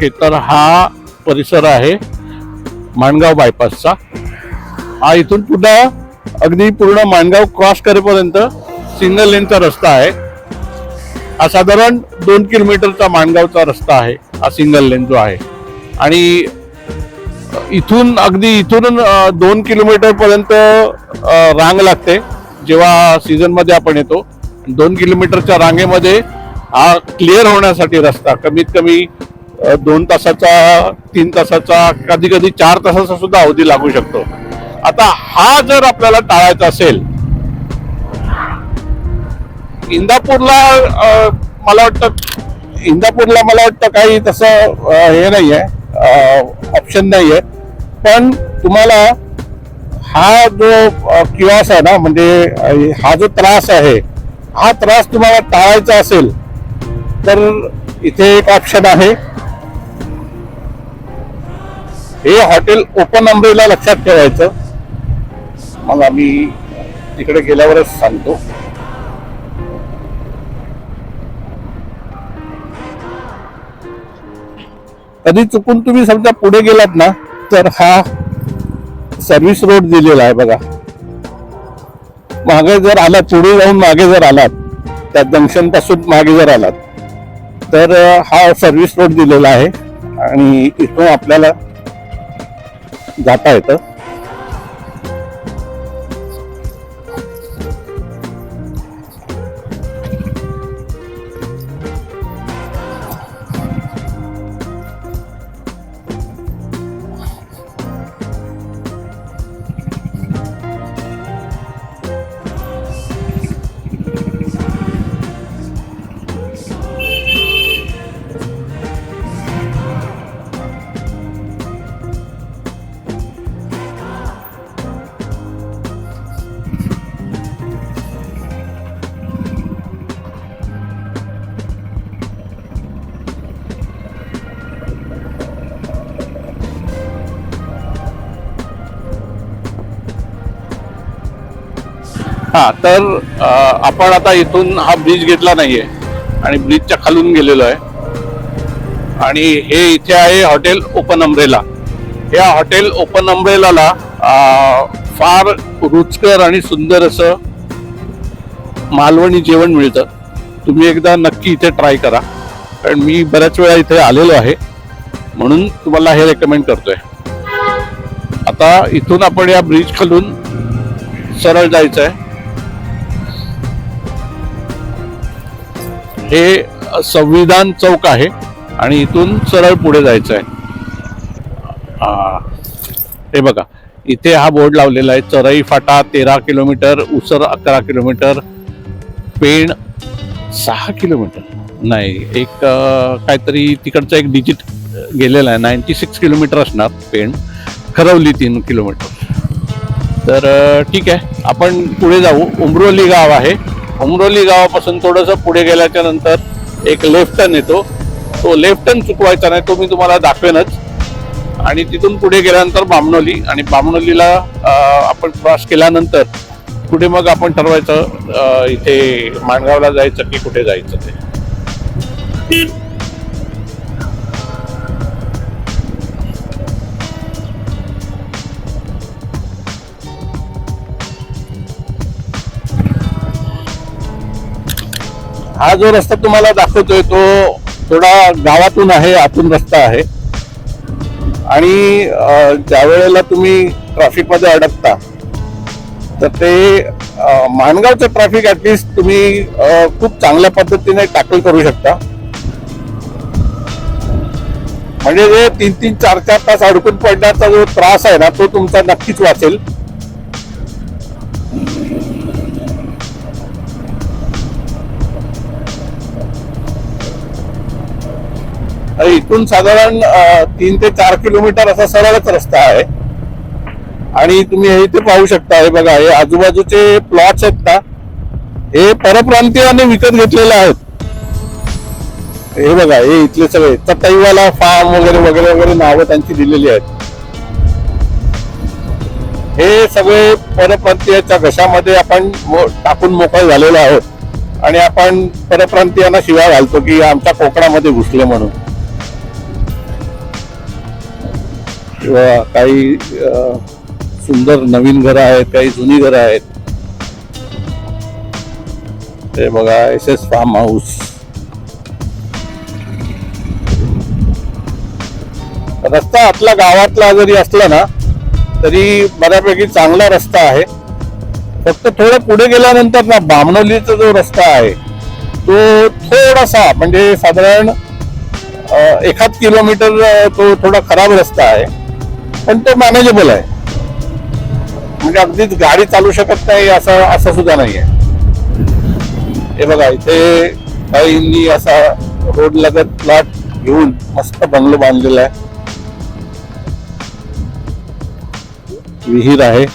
Okay, तर हा परिसर आहे माणगाव बायपासचा. हा इथून पुन्हा अगदी पूर्ण माणगाव क्रॉस करेपर्यंत सिंगल लेनचा रस्ता आहे. हा साधारण 2 किलोमीटरचा माणगावचा रस्ता आहे हा सिंगल लेन जो आहे. आणि इथून 2 किलोमीटर पर्यंत रांग लागते जेव्हा सीझन मध्ये आपण येतो. 2 किलोमीटरच्या रांगेमध्ये हा क्लिअर होण्यासाठी रस्ता कमीत कमी 2 तासाचा 3 तासाचा कधी कधी 4 तासाचा सुद्धा अवधी लागू शकतो. आता हा जर आपल्याला टाळायचा असेल, इंदापूरला मला वाटतं काही तसं हे नाहीये, ऑप्शन नाहीये. पण तुम्हाला हा जो किऑस्क आहे ना, म्हणजे हा जो त्रास आहे, हा त्रास तुम्हाला टाळायचा असेल तर इथे एक ऑप्शन आहे. हे हॉटेल ओपन अम्ब्रेला लक्षात ठेवायचं. मला मी तिकडे गेल्यावरच सांगतो. कधी चुकून तुम्ही समजा पुढे गेलात ना, तर हा सर्व्हिस रोड दिलेला आहे बघा. मागे जर आलात, पुढे जाऊन मागे जर आलात, त्या जंक्शन पासून मागे जर आलात, तर हा सर्व्हिस रोड दिलेला आहे आणि इथून आपल्याला जाता येतं. हा, तर आपण आता इथून हा ब्रिज घेतला नाहीये आणि ब्रिजच्या खालून गेलेलो आहे. आणि हे इथे आहे हॉटेल ओपन अम्ब्रेला. या हॉटेल ओपन अम्ब्रेलाला फार रुचकर आणि सुंदर असं मालवणी जेवण मिळतं. तुम्ही एकदा नक्की इथे ट्राय करा, कारण मी बऱ्याच वेळा इथे आलेलो आहे म्हणून तुम्हाला हे रेकमेंड करतोय. आता इथून आपण या ब्रिज खालून सरळ जायचं आहे. हे संविधान चौक आहे आणि इथून सरळ पुढे जायचं आहे. हे बघा, इथे हा बोर्ड लावलेला आहे, चरई फाटा 13 किलोमीटर, उसर 11 किलोमीटर, पेण 6 किलोमीटर नाही, एक काहीतरी तिकडचं एक डिजिट गेलेला आहे, 96 किलोमीटर असणार पेण, खरवली 3 किलोमीटर. तर ठीक आहे, आपण पुढे जाऊ. उमरोली गाव आहे. उमरोली गावापासून थोडंसं पुढे गेल्याच्या नंतर एक लेफ्ट टर्न येतो. तो लेफ्ट टर्न चुकवायचा नाही, तो मी तुम्हाला दाखवेनच. आणि तिथून पुढे गेल्यानंतर बामणोली, आणि बामणोलीला आपण क्रॉस केल्यानंतर पुढे मग आपण ठरवायचं इथे माणगावला जायचं की कुठे जायचं ते. हा जो रस्ता तुम्हाला दाखवतोय तो थोडा गावातून आहे, आतून रस्ता आहे. आणि ज्या वेळेला तुम्ही ट्रॅफिक मध्ये अडकता तर ते माणगावचं ट्रॅफिक ऍटलिस्ट तुम्ही खूप चांगल्या पद्धतीने टॅकल करू शकता. म्हणजे जे 3-3, 4-4 तास अडकून पडण्याचा जो त्रास आहे ना, तो तुमचा नक्कीच वाचेल. इथून साधारण 3 ते 4 किलोमीटर असा सरळच रस्ता आहे. आणि तुम्ही हे इथे पाहू शकता, हे बघा, हे आजूबाजूचे प्लॉट्स आहेत ना, हे परप्रांतीयाने विकत घेतलेले आहेत. हे बघा, हे इथले सगळे चटईवाला फार्म वगैरे वगैरे वगैरे नावं त्यांची दिलेली आहेत. हे सगळे परप्रांतीयाच्या घशामध्ये आपण टाकून मोकळे झालेलो आहोत. आणि आपण परप्रांतीयांना शिव्या घालतो की आमच्या कोकणामध्ये घुसले म्हणून. बघा, काही सुंदर नवीन घरं आहेत, काही जुनी घरं आहेत. ते बघा SS फार्म हाऊस. रस्ता आतला गावातला जरी असला ना तरी बऱ्यापैकी चांगला रस्ता आहे. फक्त थोडं पुढे गेल्यानंतर ना बामणोलीचा जो रस्ता आहे तो थोडासा म्हणजे साधारण 1 किलोमीटर तो थोडा खराब रस्ता आहे, पण तो मॅनेजेबल आहे. म्हणजे अगदीच गाडी चालू शकत नाही असं सुद्धा नाही आहे. हे बघा, इथे काहींनी असा रोड लगत प्लॉट घेऊन मस्त बंगलो बांधलेला आहे. विहीर आहे.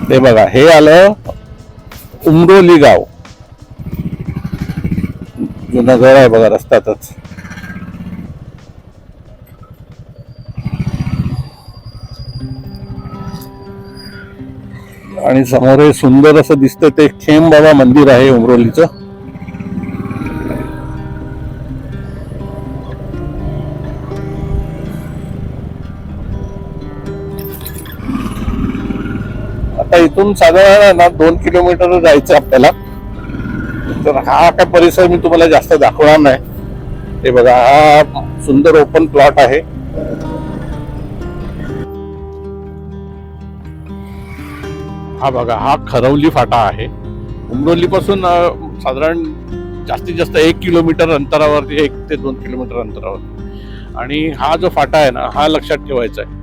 ते बघा, हे आलं उमरोली गाव. जुनं घर आहे बघा रस्त्यातच. आणि समोर हे सुंदर असं दिसतं ते खेम बाबा मंदिर आहे उमरोलीचं. आता इथून साधारण ना 2 किलोमीटर जायचं आपल्याला. तर हा काय परिसर मी तुम्हाला जास्त दाखवणार नाही. हे बघा, हा सुंदर ओपन प्लॉट आहे. हा बघा, हा खरवली फाटा आहे. उमरोली पासून साधारण जास्तीत जास्त 1 किलोमीटर अंतरावर, 1 ते 2 किलोमीटर अंतरावर. आणि हा जो फाटा आहे ना, हा लक्षात ठेवायचा आहे.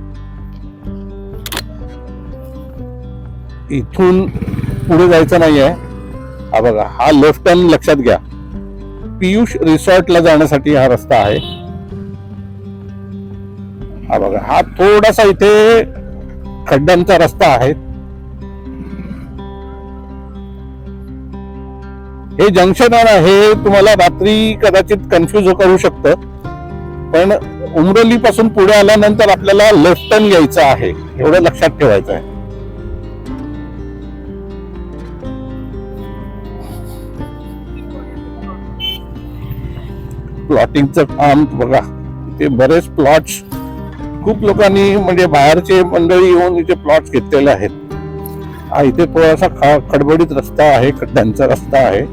इथून पुढे जायचं नाहीये. हा बघा, हा लेफ्ट टर्न लक्षात घ्या. पियुष रिसॉर्टला जाण्यासाठी हा रस्ता आहे. हा बघा, हा थोडासा इथे खड्ड्यांचा रस्ता आहे. हे जंक्शन आहे ना, हे तुम्हाला रात्री कदाचित कन्फ्युज करू शकतं, पण उमरोली पासून पुढे आल्यानंतर आपल्याला लेफ्ट टर्न घ्यायचा आहे, एवढं लक्षात ठेवायचं आहे. प्लॉटिंगचं काम बघा, इथे बरेच प्लॉट्स खूप लोकांनी म्हणजे बाहेरचे मंडळी येऊन इथे प्लॉट्स घेतलेले आहेत. हा इथे थोडासा खडबडीत रस्ता आहे, खड्ड्यांचा रस्ता आहे.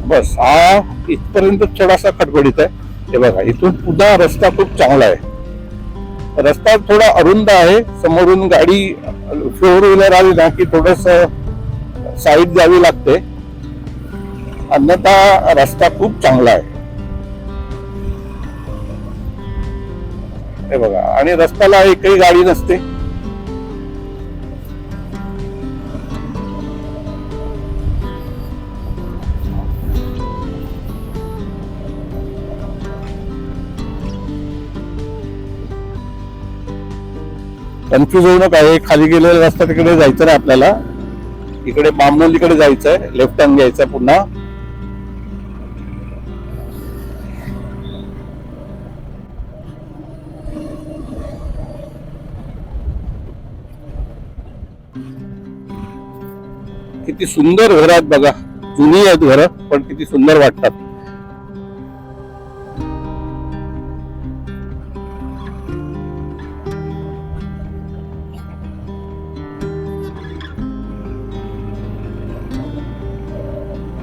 बस हा इथपर्यंत थोडासा खडबडीत आहे. हे बघा, इथून पुन्हा रस्ता खूप चांगला आहे. रस्ता थोडा अरुंद आहे. समोरून गाडी 4 व्हीलर आली ना की थोडस साईड द्यावी लागते, अन्यथा रस्ता खूप चांगला आहे. हे बघा, आणि रस्त्याला एकही गाडी नसते. कन्फ्युज होऊ नका. हे खाली गेलेला रस्ता तिकडे जायचं नाही आपल्याला. इकडे बामणोलीकडे जायचंय, लेफ्ट टर्न घ्यायचा पुन्हा. किती सुंदर घर आहेत बघा. जुनी आहेत घरं, पण किती सुंदर वाटतात.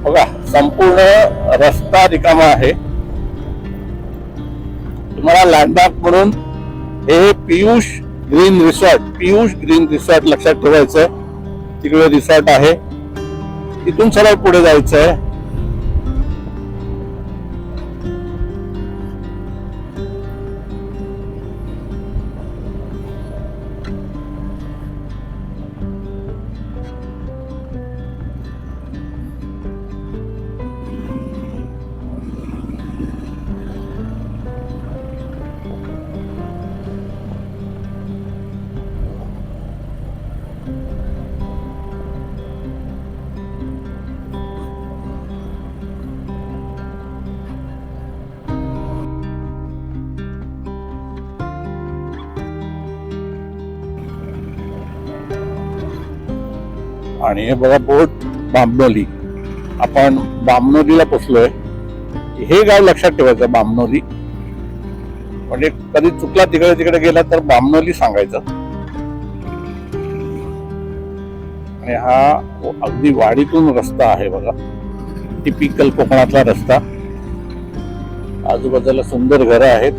बघा, संपूर्ण रस्ता रिकामा आहे. तुम्हाला लँडमार्क म्हणून हे पियुष ग्रीन रिसॉर्ट लक्षात ठेवायचं. तिकडे रिसॉर्ट आहे, तिथून सरळ पुढे जायचंय. आणि हे बघा बोट बामणोली. आपण बामणोलीला पोचलोय. हे गाव लक्षात ठेवायचं, बामणोली. म्हणजे कधी चुकला तिकडे तिकडे गेला तर बामणोली सांगायचं. आणि हा अगदी वाडीतून रस्ता आहे बघा, टिपिकल कोकणातला रस्ता. आजूबाजूला सुंदर घरं आहेत.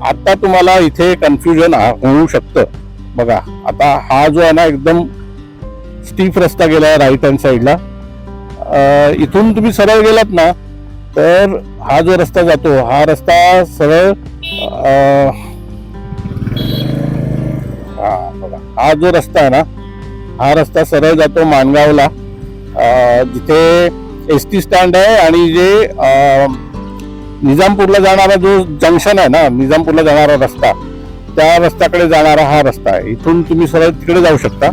आता तुम्हाला इथे कन्फ्युजन होऊ शकतं बघा. आता हा जो आहे ना एकदम स्टीफ रस्ता गेलाय राईट हँड साईडला. इथून तुम्ही सरळ गेलात ना तर हा जो रस्ता जातो हा रस्ता सरळ बघा, हा जो रस्ता आहे ना हा रस्ता सरळ जातो माणगावला, जिथे एसटी स्टँड आहे. आणि जे निजामपूरला जाणारा जो जंक्शन आहे ना, निजामपूरला जाणारा रस्ता, त्या रस्त्याकडे जाणारा हा रस्ता आहे. इथून तुम्ही सरळ तिकडे जाऊ शकता.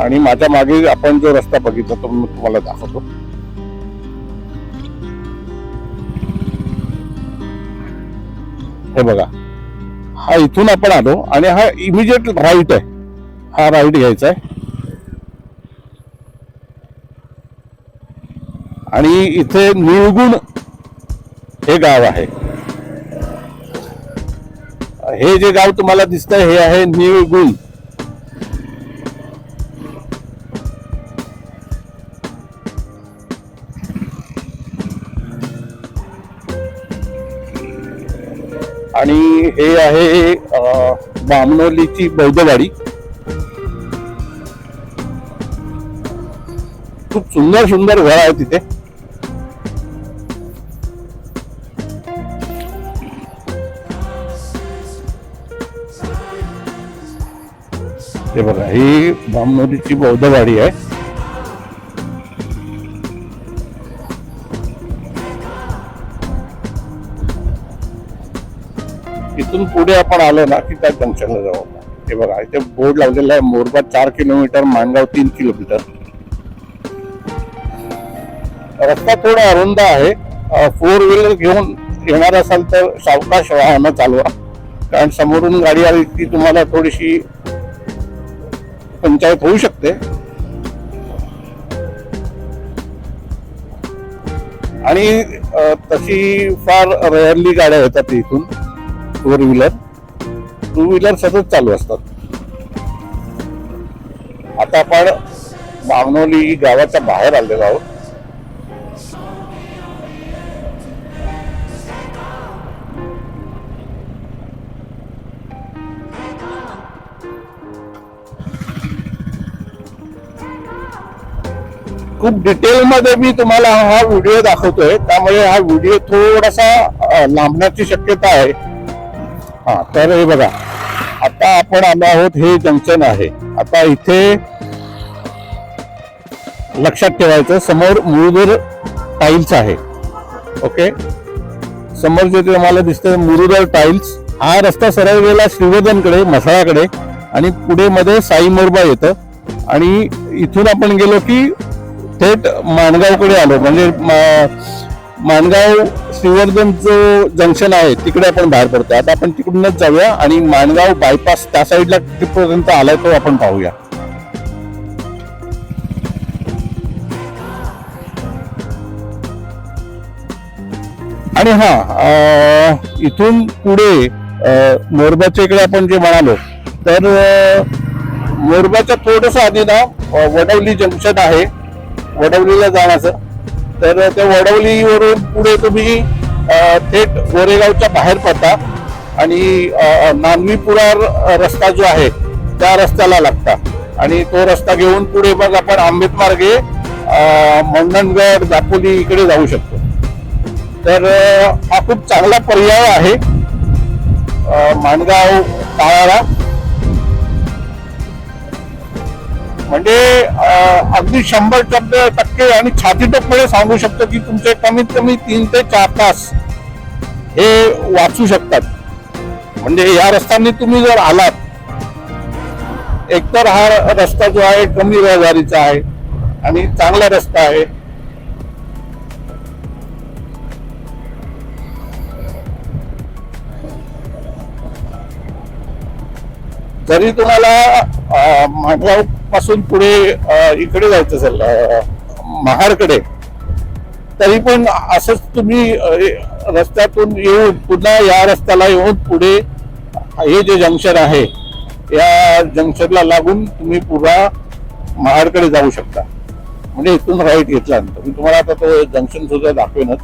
आणि माझ्या मागे आपण जो रस्ता बघितला तो मी तुम्हाला दाखवतो. हे बघा, हा इथून आपण आलो आणि हा इमिजिएट राईट आहे. हा राईट घ्यायचा आहे. आणि इथे निळगुण हे गाव आहे. हे जे गाव तुम्हाला दिसतंय हे आहे निळगुण. आणि हे आहे बामणोलीची बौद्धवाडी. खूप सुंदर सुंदर घर आहे तिथे. हे बघा, ही बामणोलीची बौद्धवाडी आहे. इथून पुढे आपण आलो ना की त्या जंक्शनला जाऊ. हे बघा, इथे बोर्ड लावलेला आहे, मोरबा 4 किलोमीटर, माणगाव 3 किलोमीटर. रस्ता थोडा अरुंद आहे. 4 व्हीलर घेऊन येणार असाल तर सावकाश वाहन चालवा, कारण समोरून गाडी आली की तुम्हाला थोडीशी पंचायत होऊ शकते. आणि तशी फार रेअरली गाड्या येतात इथून. 4 व्हीलर, 2 व्हीलर सतत चालू असतात. आता आपण बामणोली गावाच्या बाहेर आलेलो आहोत. खूप डिटेल मध्ये मी तुम्हाला हा व्हिडिओ दाखवतोय, त्यामुळे हा व्हिडिओ थोडासा लांबण्याची शक्यता आहे. हा, तर हे बघा, आता आपण आलो आहोत, हे जंक्शन आहे. आता इथे लक्षात ठेवायचं, समोर मुरुदर टाइल्स आहे. ओके, समोर जे तुम्हाला दिसतंय मुरुदर टाइल्स. हा रस्ता सरळ गेला श्रीवर्धनकडे, म्हसळाकडे, आणि पुढे मध्ये साई मोरबा येतं. आणि इथून आपण गेलो की थेट माणगावकडे आलो. म्हणजे माणगाव श्रीवर्धन जो जंक्शन आहे तिकडे आपण बाहेर पडतो. आता आपण तिकडूनच जाऊया आणि माणगाव बायपास त्या साईडला कितीपर्यंत आलाय तो आपण पाहूया. आणि हा, इथून पुढे मोरबाच्या इकडे आपण जे म्हणालो तर मोरबाच्या थोडस आधी ना वडवली जंक्शन आहे, वडवलीला जाण्याचं. तर त्या वडवलीवरून पुढे तुम्ही थेट गोरेगावच्या बाहेर पडता आणि नानवीपुरा रस्ता जो आहे त्या रस्त्याला लागता. आणि तो रस्ता घेऊन पुढे मग आपण आंबेत मार्गे मंडणगड, दापोली इकडे जाऊ शकतो. तर हा खूप चांगला पर्याय आहे माणगाव टाळाला. म्हणजे अगदी 100% आणि छातीटोपणे सांगू शकतो की तुमचे कमीत कमी 3 ते 4 तास हे वाचू शकतात. म्हणजे या रस्त्याने तुम्ही जर आलात, एकतर हा रस्ता जो आहे कमी रहदारीचा आहे आणि चांगला रस्ता आहे. जरी तुम्हाला माणगाव पासून पुढे इकडे जायचं असेल महाडकडे, तरी पण असंच तुम्ही रस्त्यातून येऊन पुन्हा या रस्त्याला येऊन पुढे हे जे जंक्शन आहे या जंक्शनला लागून तुम्ही पुन्हा महाडकडे जाऊ शकता. म्हणजे इथून राईट घेतल्यानंतर मी तुम्हाला आता तो जंक्शन सुद्धा दाखवेनच.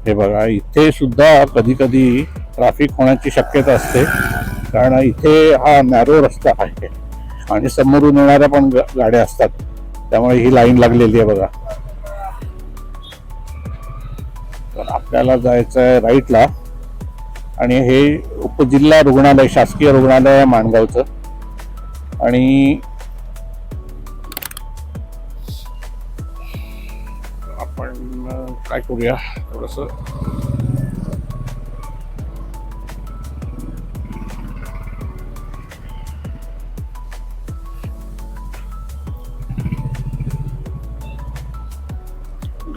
हे बघा, इथे सुद्धा कधी कधी ट्रॅफिक होण्याची शक्यता असते, कारण इथे हा नॅरो रस्ता आहे आणि समोरून येणाऱ्या पण गाड्या असतात, त्यामुळे ही लाईन लागलेली आहे बघा. तर आपल्याला जायचं आहे राईटला, आणि हे उपजिल्हा रुग्णालय, शासकीय रुग्णालय आहे माणगावचं. आणि आपण काय करूया, थोडस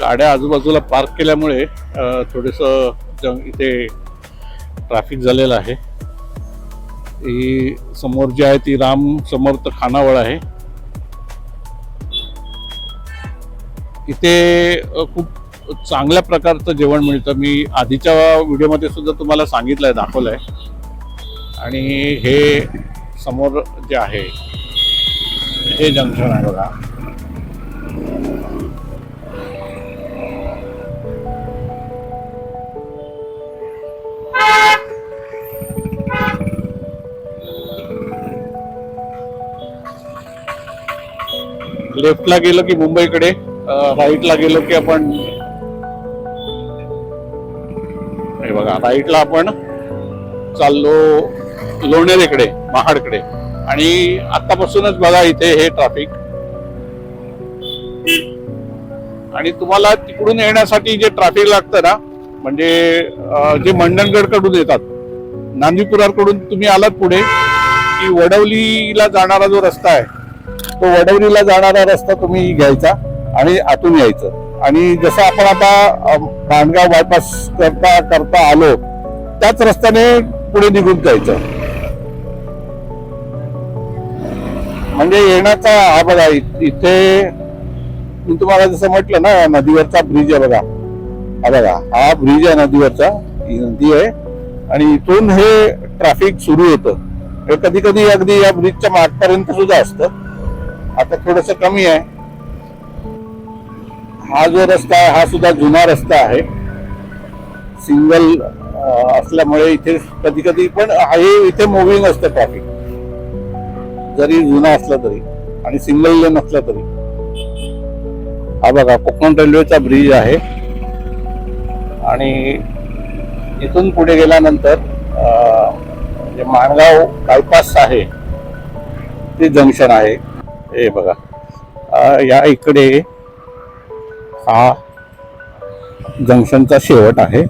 गाड्या आजूबाजूला पार्क केल्यामुळे थोडस इथे ट्रॅफिक झालेलं आहे. ही समोर जी आहे ती राम समर्थ खानावळ आहे. इथे खूप चांगल्या प्रकारचं जेवण मिळतं. मी आधीच्या व्हिडिओमध्ये सुद्धा तुम्हाला सांगितलंय, दाखवलंय. आणि हे समोर जे आहे हे जंक्शन आहे बघा. लेफ्टला गेलो की मुंबईकडे, राईटला गेलो की आपण, हे बघा राईटला आपण चाललो लोणेरेकडे, महाडकडे. आणि आतापासूनच बघा इथे हे ट्रॅफिक. आणि तुम्हाला तिकडून येण्यासाठी जे ट्रॅफिक लागतं ना, म्हणजे जे मंडणगड कडून येतात, नांदीपुराकडून तुम्ही आलात पुढे की वडवलीला जाणारा जो रस्ता आहे, तो वडवलीला जाणारा रस्ता तुम्ही घ्यायचा आणि आतून यायचं. आणि जसं आपण आता माणगाव बायपास करता करता आलो त्याच रस्त्याने पुढे निघून जायचं. म्हणजे येण्याचा हा बघा, इथे मी तुम्हाला जसं म्हटलं ना, नदीवरचा ब्रिज आहे बघा. हा बघा, हा ब्रिज आहे नदीवरचा, ही नदी आहे. आणि इथून हे ट्रॅफिक सुरू होतं. हे कधी कधी अगदी या ब्रिजच्या मागपर्यंत सुद्धा असतं. आता थोडस कमी आहे. हा जो रस्ता आहे हा सुद्धा जुना रस्ता आहे, सिंगल असल्यामुळे इथे कधी कधी पण हे इथे मुव्हिंग असतं ट्रॅफिक, जरी जुना असला तरी आणि सिंगल लेन असला तरी. हा बघा, कोकण रेल्वेचा ब्रिज आहे. आणि इथून पुढे गेल्यानंतर जे माणगाव बायपास आहे ते जंक्शन आहे. हे बघा, या इकडे हा जंक्शनचा शेवट आहे.